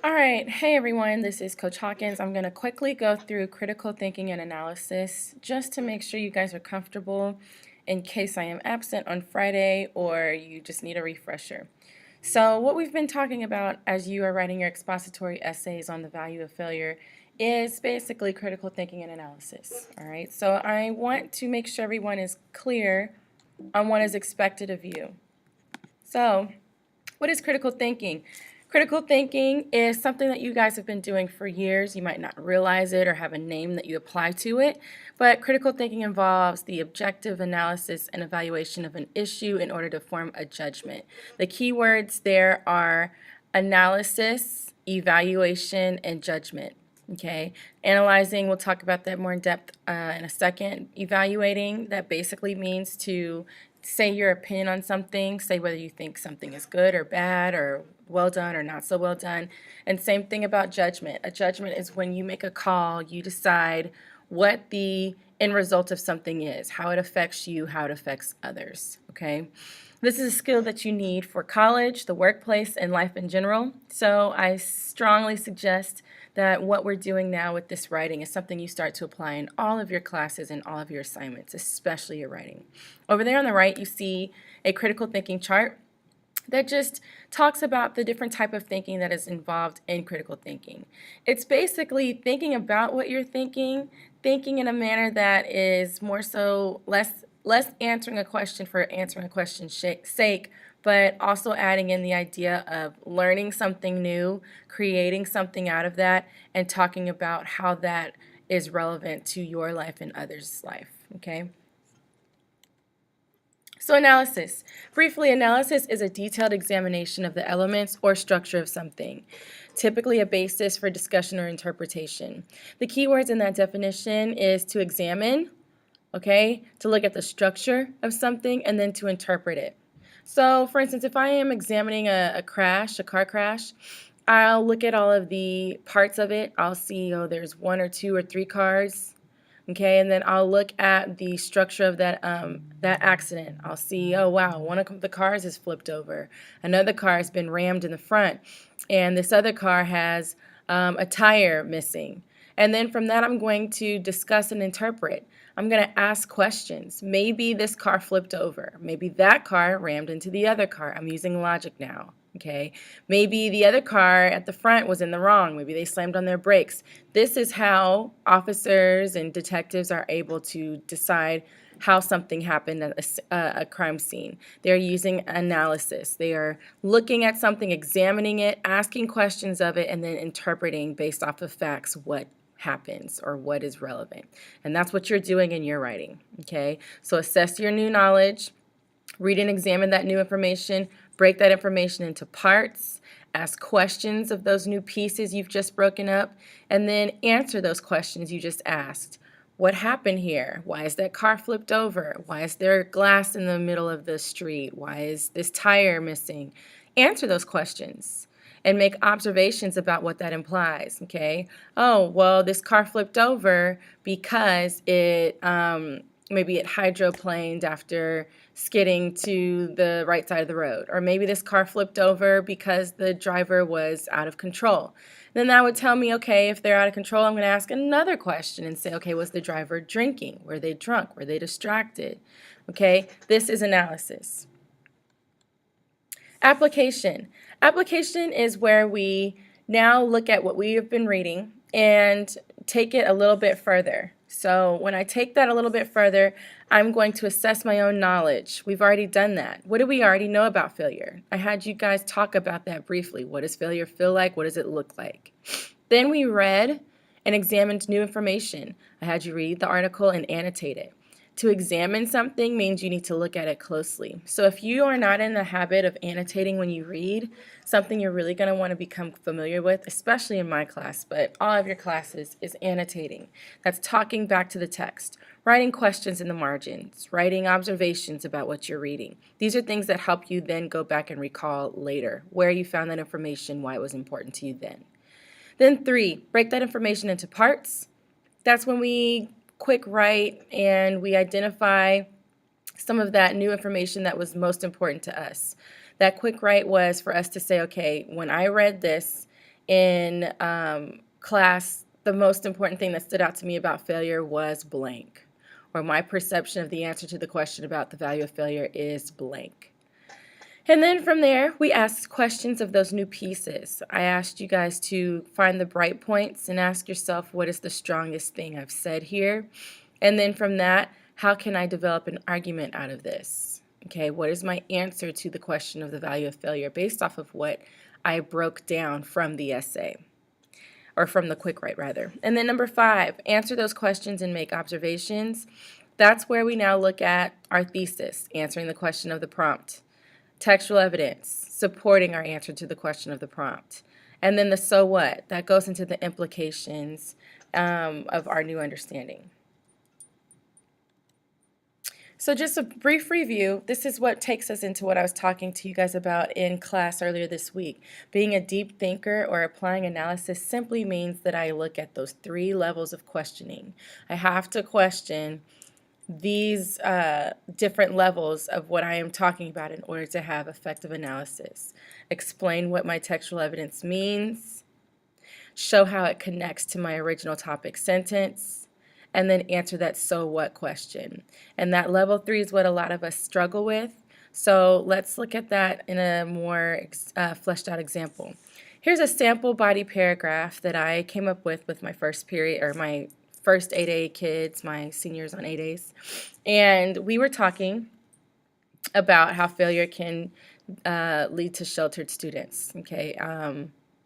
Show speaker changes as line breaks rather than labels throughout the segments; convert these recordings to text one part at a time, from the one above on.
All right, hey everyone, this is Coach Hawkins. I'm going to quickly go through critical thinking and analysis just to make sure you guys are comfortable in case I am absent on Friday or you just need a refresher. So, what we've been talking about as you are writing your expository essays on the value of failure is basically critical thinking and analysis. All right, so I want to make sure everyone is clear on what is expected of you. So, what is critical thinking? Critical thinking is something that you guys have been doing for years. You might not realize it or have a name that you apply to it, but critical thinking involves the objective analysis and evaluation of an issue in order to form a judgment. The key words there are analysis, evaluation, and judgment. Okay, analyzing, we'll talk about that more in depth in a second. Evaluating, that basically means to say your opinion on something, say whether you think something is good or bad or well done or not so well done. And same thing about judgment. A judgment is when you make a call, you decide what the end result of something is, how it affects you, how it affects others. Okay? This is a skill that you need for college, the workplace, and life in general. So I strongly suggest that what we're doing now with this writing is something you start to apply in all of your classes and all of your assignments, especially your writing. Over there on the right, you see a critical thinking chart that just talks about the different type of thinking that is involved in critical thinking. It's basically thinking about what you're thinking in a manner that is more so less answering a question for answering a question's sake, but also adding in the idea of learning something new, creating something out of that, and talking about how that is relevant to your life and others' life. Okay? So analysis. Briefly, analysis is a detailed examination of the elements or structure of something, typically a basis for discussion or interpretation. The key words in that definition is to examine, okay, to look at the structure of something, and then to interpret it. So, for instance, if I am examining a car crash, I'll look at all of the parts of it. I'll see, oh, there's one or two or three cars. Okay, and then I'll look at the structure of that accident. I'll see, oh wow, one of the cars is flipped over. Another car has been rammed in the front, and this other car has a tire missing. And then from that, I'm going to discuss and interpret. I'm going to ask questions. Maybe this car flipped over. Maybe that car rammed into the other car. I'm using logic now. Okay, maybe the other car at the front was in the wrong. Maybe they slammed on their brakes. This is how officers and detectives are able to decide how something happened at a crime scene. They're using analysis. They are looking at something, examining it, asking questions of it, and then interpreting based off of facts what happens or what is relevant. And that's what you're doing in your writing. Okay, so assess your new knowledge. Read and examine that new information, break that information into parts, ask questions of those new pieces you've just broken up, and then answer those questions you just asked. What happened here? Why is that car flipped over? Why is there glass in the middle of the street? Why is this tire missing? Answer those questions and make observations about what that implies, okay? Oh, well, this car flipped over because maybe it hydroplaned after skidding to the right side of the road. Or maybe this car flipped over because the driver was out of control. Then that would tell me, okay, if they're out of control, I'm going to ask another question and say, okay, was the driver drinking? Were they drunk? Were they distracted? Okay, this is analysis. Application. Application is where we now look at what we have been reading and take it a little bit further. So when I take that a little bit further, I'm going to assess my own knowledge. We've already done that. What do we already know about failure? I had you guys talk about that briefly. What does failure feel like? What does it look like? Then we read and examined new information. I had you read the article and annotate it. To examine something means you need to look at it closely. So if you are not in the habit of annotating when you read, something you're really going to want to become familiar with, especially in my class, but all of your classes, is annotating. That's talking back to the text, writing questions in the margins, writing observations about what you're reading. These are things that help you then go back and recall later where you found that information, why it was important to you then. Then 3, break that information into parts. That's when we quick write and we identify some of that new information that was most important to us. That quick write was for us to say, okay, when I read this in class, the most important thing that stood out to me about failure was blank, or my perception of the answer to the question about the value of failure is blank. And then from there, we asked questions of those new pieces. I asked you guys to find the bright points and ask yourself, what is the strongest thing I've said here? And then from that, how can I develop an argument out of this? Okay, what is my answer to the question of the value of failure based off of what I broke down from the essay, or from the quick write rather. And then number 5, answer those questions and make observations. That's where we now look at our thesis, answering the question of the prompt. Textual evidence, supporting our answer to the question of the prompt. And then the so what, that goes into the implications of our new understanding. So just a brief review, this is what takes us into what I was talking to you guys about in class earlier this week. Being a deep thinker or applying analysis simply means that I look at those 3 levels of questioning. I have to question these different levels of what I am talking about in order to have effective analysis. Explain what my textual evidence means, show how it connects to my original topic sentence, and then answer that so what question. And that level 3 is what a lot of us struggle with. So let's look at that in a more fleshed out example. Here's a sample body paragraph that I came up with my first period, or my first 8A kids, my seniors on 8As. And we were talking about how failure can lead to sheltered students, okay?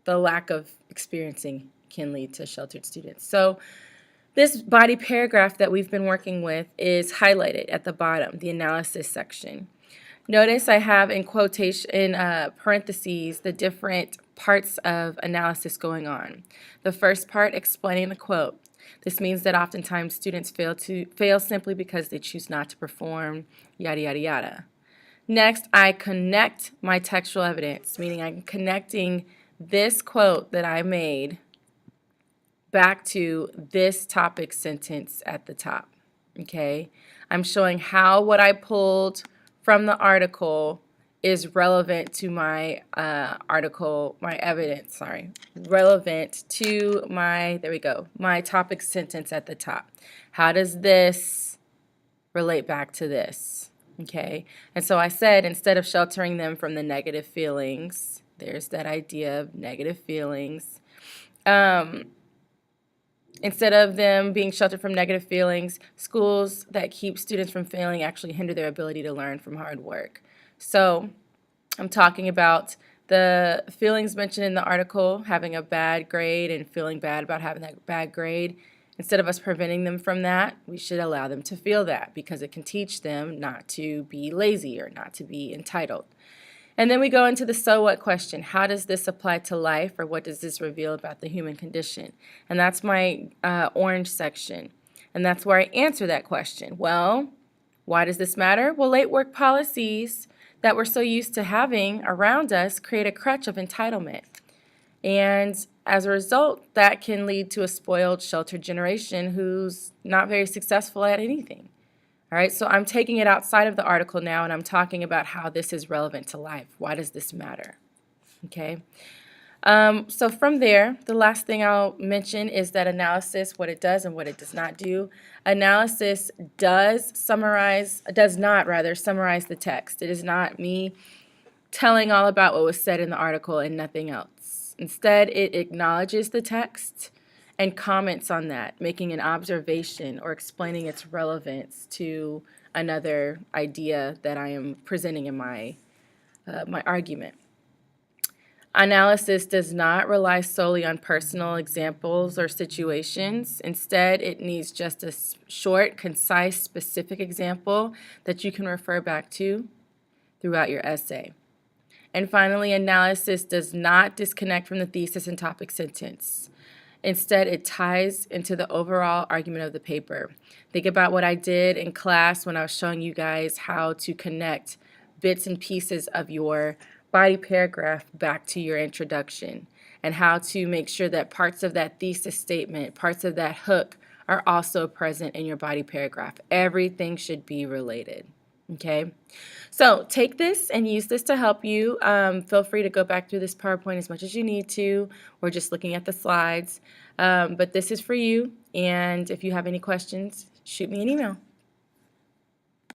The lack of experiencing can lead to sheltered students. So this body paragraph that we've been working with is highlighted at the bottom, the analysis section. Notice I have in quotation, in parentheses, the different parts of analysis going on. The first part, explaining the quote. This means that oftentimes students fail simply because they choose not to perform, yada, yada, yada. Next, I connect my textual evidence, meaning I'm connecting this quote that I made back to this topic sentence at the top, okay? I'm showing how what I pulled from the article is relevant to my relevant to my, there we go, my topic sentence at the top. How does this relate back to this, okay? And so I said, instead of sheltering them from the negative feelings, there's that idea of negative feelings, instead of them being sheltered from negative feelings, schools that keep students from failing actually hinder their ability to learn from hard work. So I'm talking about the feelings mentioned in the article, having a bad grade and feeling bad about having that bad grade. Instead of us preventing them from that, we should allow them to feel that because it can teach them not to be lazy or not to be entitled. And then we go into the so what question. How does this apply to life, or what does this reveal about the human condition? And that's my orange section. And that's where I answer that question. Well, why does this matter? Well, late work policies that we're so used to having around us create a crutch of entitlement. And as a result, that can lead to a spoiled, sheltered generation who's not very successful at anything. All right, so I'm taking it outside of the article now, and I'm talking about how this is relevant to life. Why does this matter? Okay. So from there, the last thing I'll mention is that analysis, what it does and what it does not do. Analysis does not summarize the text. It is not me telling all about what was said in the article and nothing else. Instead, it acknowledges the text and comments on that, making an observation or explaining its relevance to another idea that I am presenting in my argument. Analysis does not rely solely on personal examples or situations. Instead, it needs just a short, concise, specific example that you can refer back to throughout your essay. And finally, analysis does not disconnect from the thesis and topic sentence. Instead, it ties into the overall argument of the paper. Think about what I did in class when I was showing you guys how to connect bits and pieces of your body paragraph back to your introduction, and how to make sure that parts of that thesis statement, parts of that hook are also present in your body paragraph. Everything should be related, Okay, so take this and use this to help you. Feel free to go back through this PowerPoint as much as you need to, or just looking at the slides. But this is for you, and if you have any questions, shoot me an email.